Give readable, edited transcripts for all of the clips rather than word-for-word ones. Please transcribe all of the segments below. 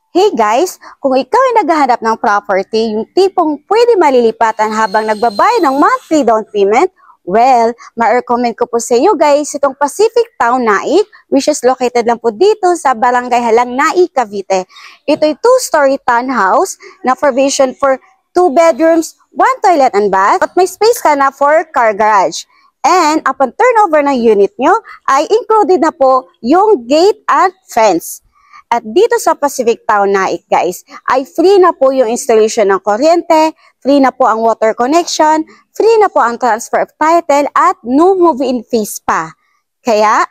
Hey guys, kung ikaw ay naghahanap ng property, yung tipong pwede malilipatan habang nagbabayad ng monthly down payment, well, ma-recommend ko po sa iyo guys itong Pacific Town Naik, which is located lang po dito sa Barangay Halang Naik, Cavite. Ito ay 2-story townhouse na provision for 2 bedrooms, 1 toilet and bath, at may space ka na for car garage. And upon turnover ng unit nyo, ay included na po yung gate at fence. At dito sa Pacific Town Naik guys, ay free na po yung installation ng kuryente, free na po ang water connection, free na po ang transfer of title at no move-in fees pa. Kaya,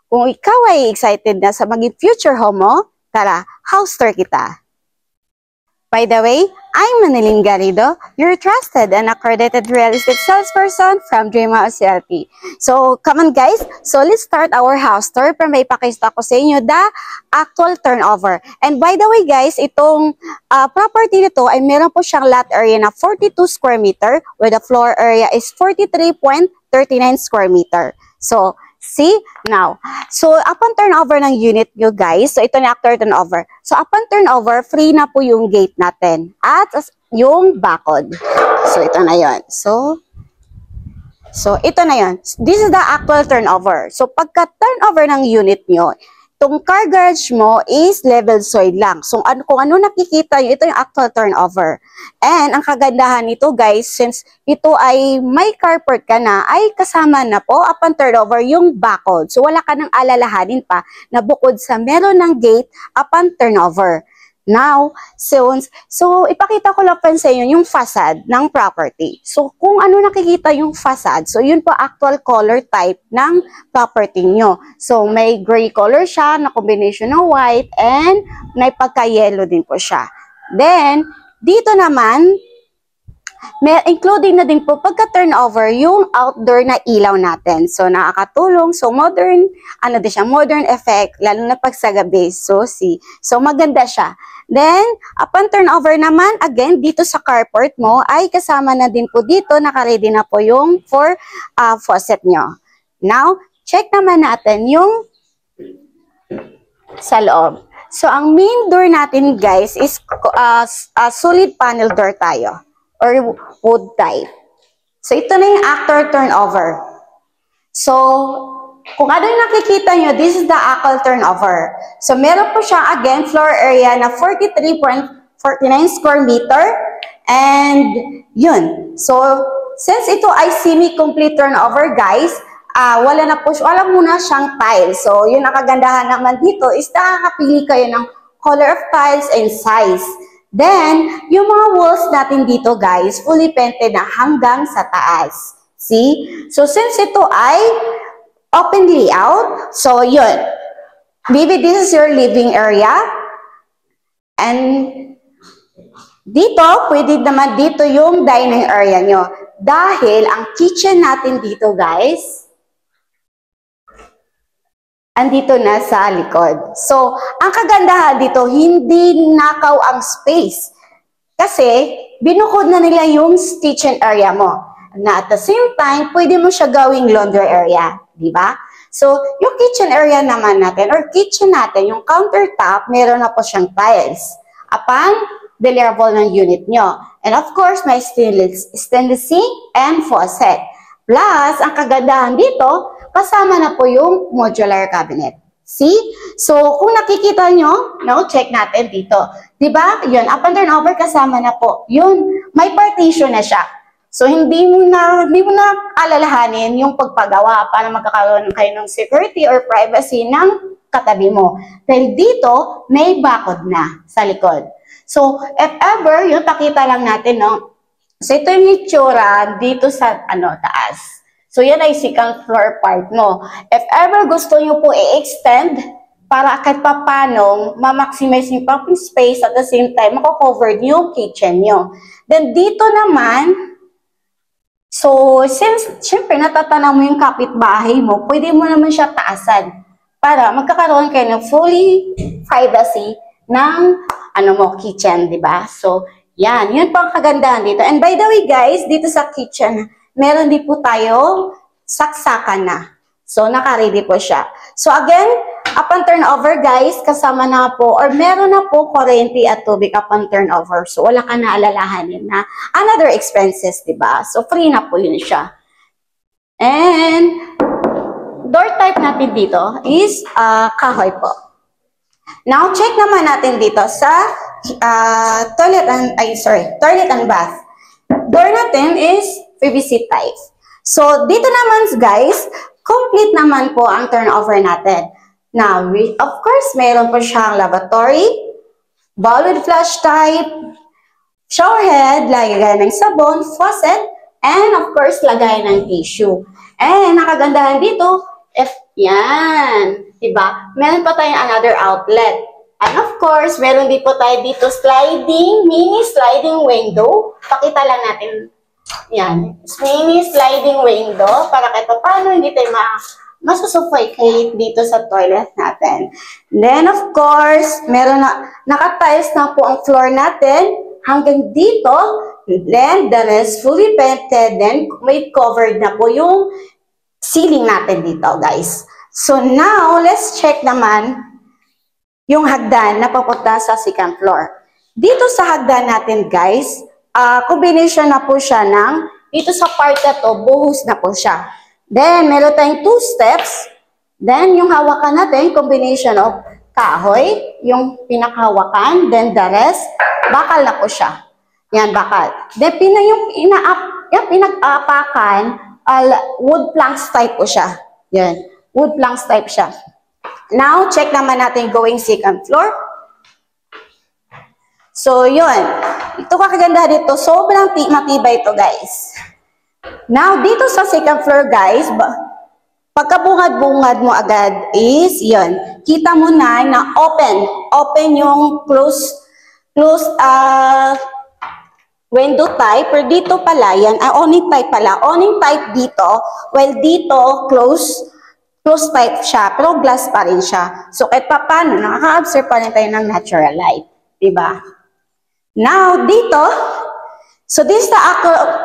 kung ikaw ay excited na sa maging future home mo, tara, house tour kita. By the way, I'm Manilyn Garrido, your trusted and accredited real estate salesperson from Dream House CLP. So, come on guys, so let's start our house tour para may pakita ko sa inyo the actual turnover. And by the way guys, itong property nito ay meron po siyang lot area na 42 square meter where the floor area is 43.39 square meter. So, see now. So, upon turnover ng unit nyo guys, so ito na after turnover. So, upon turnover, free na po yung gate natin at yung bakod. So, ito na yon. So, ito na yon. This is the actual turnover. So, pagka turnover ng unit nyo, itong car garage mo is level soil lang. So, kung ano nakikita nyo, ito yung actual turnover. And, ang kagandahan nito guys, since ito ay may carport ka na, ay kasama na po upon turnover yung bakod. So, wala ka nang alalahanin pa na bukod sa meron ng gate upon turnover. Now, so ipakita ko lang pa sa inyo yung facade ng property. So, kung ano nakikita yung facade, so yun po actual color type ng property nyo. So, may gray color siya na combination ng white and may pagka-yellow din po siya. Then, dito naman, including na din po pagka-turnover yung outdoor na ilaw natin. So, nakakatulong. So, modern, din siya, modern effect, lalo na pag sa gabi. So, maganda siya. Then, upon turnover naman, again, dito sa carport mo, ay kasama na din po dito, nakaready na po yung for faucet nyo. Now, check naman natin yung sa loob. So, ang main door natin, guys, is solid panel door tayo. Or wood type. So, ito na yung after turnover. So, kung ano yung nakikita nyo, this is the actual turnover. So, meron po siya, again, floor area na 43.49 square meter. And, yun. So, since ito ay semi-complete turnover, guys, wala muna siyang tiles. So, yung nakagandahan naman dito is nakakapili kayo ng color of tiles and size. Then, yung mga walls natin dito guys, fully painted na hanggang sa taas. See? So, since ito ay open layout, so yun. Maybe this is your living area. And dito, pwede naman dito yung dining area nyo. Dahil ang kitchen natin dito guys, andito na sa likod. So, ang kagandahan dito, hindi nakaw ang space. Kasi, binukod na nila yung kitchen area mo. Na at the same time, pwede mo siya gawing laundry area. Diba? So, yung kitchen area naman natin, or kitchen natin, yung countertop, meron na po siyang tiles. Upon the level ng unit nyo. And of course, may stainless sink and faucet. Plus, ang kagandahan dito, kasama na po yung modular cabinet. See? So, kung nakikita nyo, check natin dito. Diba? Yun, upon turnover, kasama na po. Yun, may partition na siya. So, hindi mo na alalahanin yung pagpagawa para magkakaroon kayo ng security or privacy ng katabi mo. Dahil dito, may bakod na sa likod. So, if ever, yung pakita lang natin, So, ito yung itsura dito sa, taas. So, yan ay second floor part mo. If ever gusto nyo po i-extend para kahit papanong ma-maximize yung parking space at the same time, mako-cover yung kitchen nyo. Then, dito naman, so, since, syempre, natatanaw mo yung kapitbahay mo, pwede mo naman siya taasan para magkakaroon kayo ng fully privacy ng, kitchen, di ba? So, yan. Yun po ang kagandahan dito. And by the way, guys, dito sa kitchen, meron din po tayo saksakan na. So, naka-ready po siya. So, again, upon turnover guys, kasama na po or meron na po kuryente at tubig upon turnover. So wala ka na alalahanin na another expenses, di ba? So free na po yun siya. And door type natin dito is kahoy po. Now check naman natin dito sa toilet and bath. Door natin is PVC type. So dito naman guys, complete naman po ang turnover natin. Now, of course, mayroon po siyang lavatory, bowl with flush type, shower head, lagay ng sabon, faucet, and of course, lagay ng tissue. And nakagandahan dito, yan, diba? Meron pa tayong another outlet. And of course, meron din po tayo dito mini sliding window. Pakita lang natin, yan, mini sliding window para kahit paano hindi tayo masusuffocate dito sa toilet natin. Then, of course, meron naka-tiles na po ang floor natin hanggang dito. Then, the rest fully painted. Then, may covered na po yung ceiling natin dito, guys. So, now, let's check naman yung hagdan na papunta sa second floor. Dito sa hagdan natin, guys, combination na po siya ng, dito sa part na to, buhos na po siya. Then, meron tayong 2 steps. Then, yung hawakan natin, combination of kahoy, yung pinakahawakan. Then, the rest, bakal na po siya. Yan, bakal. Then, yung pinag-apakan, wood planks type po siya. Yan, wood planks type siya. Now, check naman natin going second floor. So, yun. Ito kakaganda dito. Sobrang matibay ito, guys. Now, dito sa second floor, guys, pagkabungad-bungad mo agad is, yun, kita mo na open yung close window type, pero dito pala, yan, awning type pala, awning type dito, while dito, close type siya, pero glass pa rin siya. So, kahit pa paano, nakaka-observe pa rin tayo ng natural light, diba? Now, dito, so this is the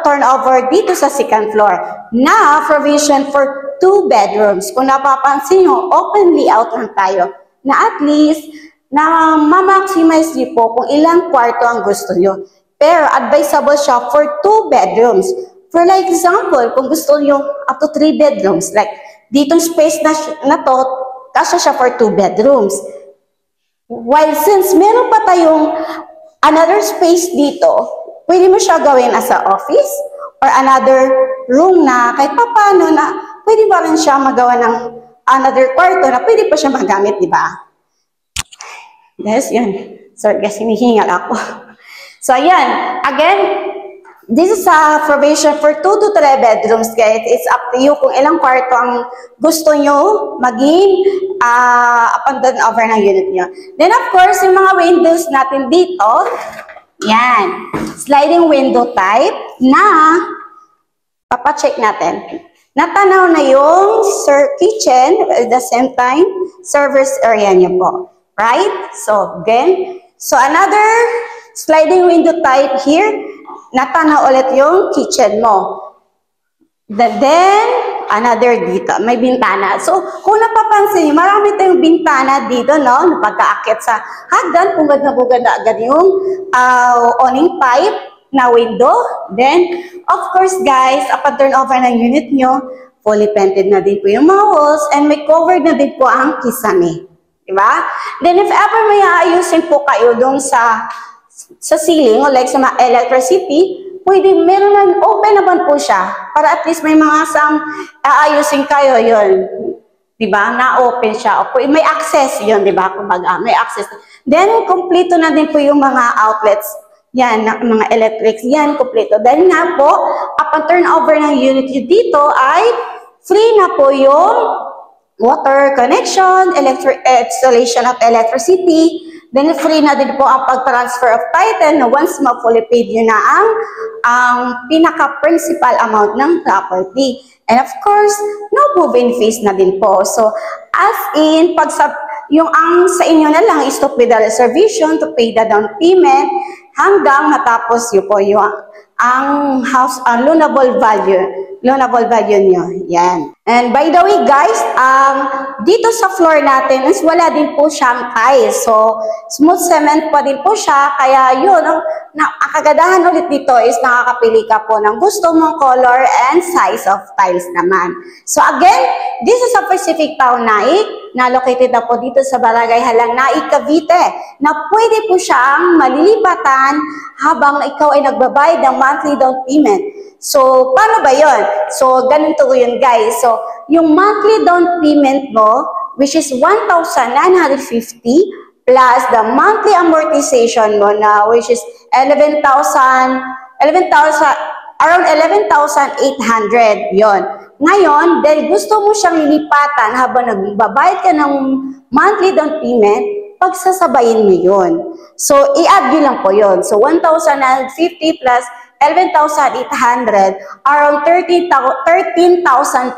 turnover dito sa second floor. Now, provision for 2 bedrooms. Kung napapansin nyo, open layout lang tayo. Na at least, na ma-maximize nyo po kung ilang kwarto ang gusto nyo. Pero advisable siya for 2 bedrooms. For like example, kung gusto nyo up to 3 bedrooms, like ditong space na to, kasya siya for 2 bedrooms. While since meron pa tayong another space dito, pwede mo siya gawin as a office or another room na kahit paano na pwede pa rin siya magawa ng another kwarto na pwede pa siya magamit, di ba? Yes, yun. Sorry guys, hinihingal ako. So, ayan. Again, this is a provision for 2 to 3 bedrooms, guys. It's up to you kung ilang kwarto ang gusto nyo maging upon turnover ng unit nyo. Then, of course, yung mga windows natin dito, yan. Sliding window type na papacheck natin. Natanaw na yung kitchen at the same time service area niyo po. Right? So, again. So, another sliding window type here. Natanaw ulit yung kitchen mo. Then, another dito. May bintana. So, kung napapansin niyo, marami tayong bintana dito, no? Napagkaakit sa hagdan, bugad na agad yung awning pipe na window. Then, of course, guys, upon turnover ng unit nyo, fully painted na din po yung mga walls and may covered na din po ang kisame. Diba? Then, if ever may aayusin po kayo doon sa ceiling o like sa mga electricity, pwede, meron na, open naman po siya. Para at least may mga aayusin kayo, yun. Diba? Na-open siya. O, may access yun, diba? Kumbaga, may access. Then, kompleto na din po yung mga outlets. Yan, mga electrics. Yan, kompleto. Dahil nga po, upon turnover ng unit nyo dito ay free na po yung water connection, installation of electricity. Then, free na din po ang pag-transfer of title na once ma-fully paid yun na ang pinaka-principal amount ng property. And of course, no move-in fees na din po. So, as in, yung ang sa inyo na lang is to pay the reservation, to pay the down payment, hanggang matapos yun po yung ang house, loanable value loanable value nyo. Yan. And by the way guys, dito sa floor natin is wala din po siyang tiles. So, smooth cement pa din po siya. Kaya yun, ang kagadahan ulit dito is nakakapili ka po ng gusto mong color and size of tiles naman. So again, this is a Pacific Town Naik na located na po dito sa Barangay Halang Naik, Cavite, na pwede po siyang malilipatan habang ikaw ay nagbabayad ng monthly down payment. So, paano ba yun? So, ganito yun guys. So, yung monthly down payment mo, which is 1,950 plus the monthly amortization mo na which is around 11,800 yon. Ngayon, dahil gusto mo siyang lilipatan habang nagbabayad ka ng monthly down payment, pagsasabayin mo yun. So, i-add nyo lang po yun. So, 1,950 plus 11,800, around 13,000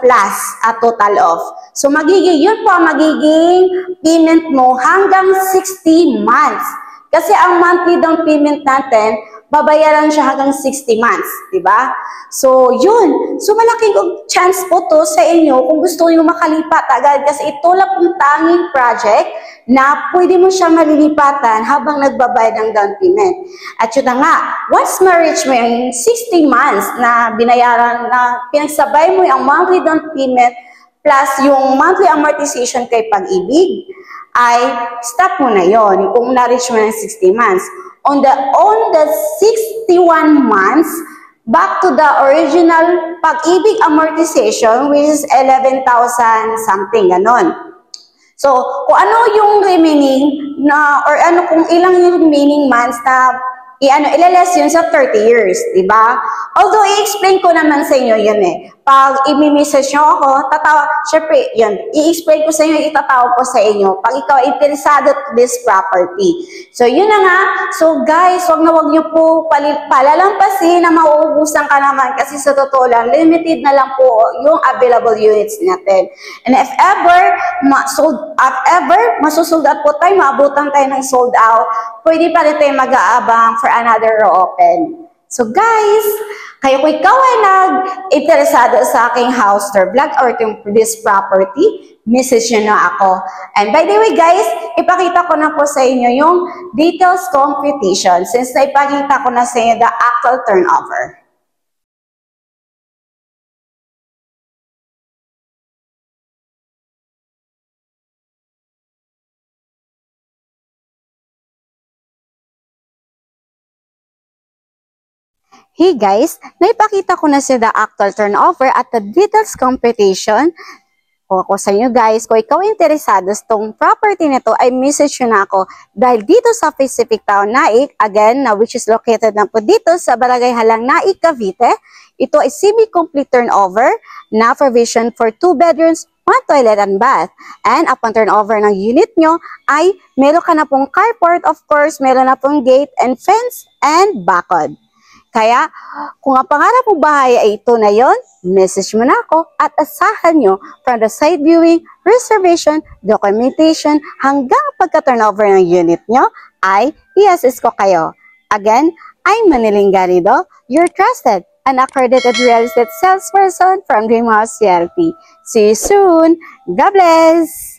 plus a total of. So, yun po ang magiging payment mo hanggang 60 months. Kasi ang monthly down payment natin, babayaran siya hanggang 60 months, di ba? So, yun. So, malaking chance po to sa inyo kung gusto nyo makalipat agad kasi ito lang pong tanging project na pwede mo siya malilipatan habang nagbabayad ng down payment. At yun na nga, once ma-reach mo yung 60 months na binayaran, na pinagsabay mo yung monthly down payment plus yung monthly amortization kay Pag-ibig, ay stop mo na yon kung na-reach mo ng 60 months. On the 61 months, back to the original Pag-ibig amortization, which is 11,000 something, ganon. So, kung ano yung remaining na, or kung ilang yung remaining months na ilaless yun sa 30 years, di ba? Although, i-explain ko naman sa inyo yun eh. Pag i-message nyo ako, syempre, yun, i-explain ko sa inyo, itatawag ko sa inyo, pag ikaw interesado to this property. So, yun na nga. So, guys, wag nyo po palalampasin na mauubusan ka naman kasi sa totoo lang, limited na lang po yung available units natin. And if ever, masusold out po tayo, maabutan tayo ng sold out, pwede pa rin tayo mag-aabang for another row open. So guys, kung ikaw ay nag-interesado sa aking house tour vlog or this property, message nyo na ako. And by the way guys, ipakita ko na po sa inyo yung details computation since naipakita ko na sa inyo the actual turnover. Hey guys, naipakita ko na sa the actual turnover at the details computation. O ako sa inyo guys, kung ikaw interesado sa tong property nito, ay message nyo na ako. Dahil dito sa Pacific Town Naik, again, which is located na po dito sa Barangay Halang Naik, Cavite, ito ay semi-complete turnover na provision for 2 bedrooms, 1 toilet and bath. And upon turnover ng unit nyo, ay meron ka na pong carport, of course, meron na pong gate and fence and bakod. Kaya, kung ang pangarap mo bahay ay ito na yon, message mo na ako at asahan nyo from the site viewing, reservation, documentation, hanggang pagka-turnover ng unit nyo, ay i-assist ko kayo. Again, I'm Maniling Garrido, your trusted and accredited real estate salesperson from Dream House CLP. See you soon. God bless!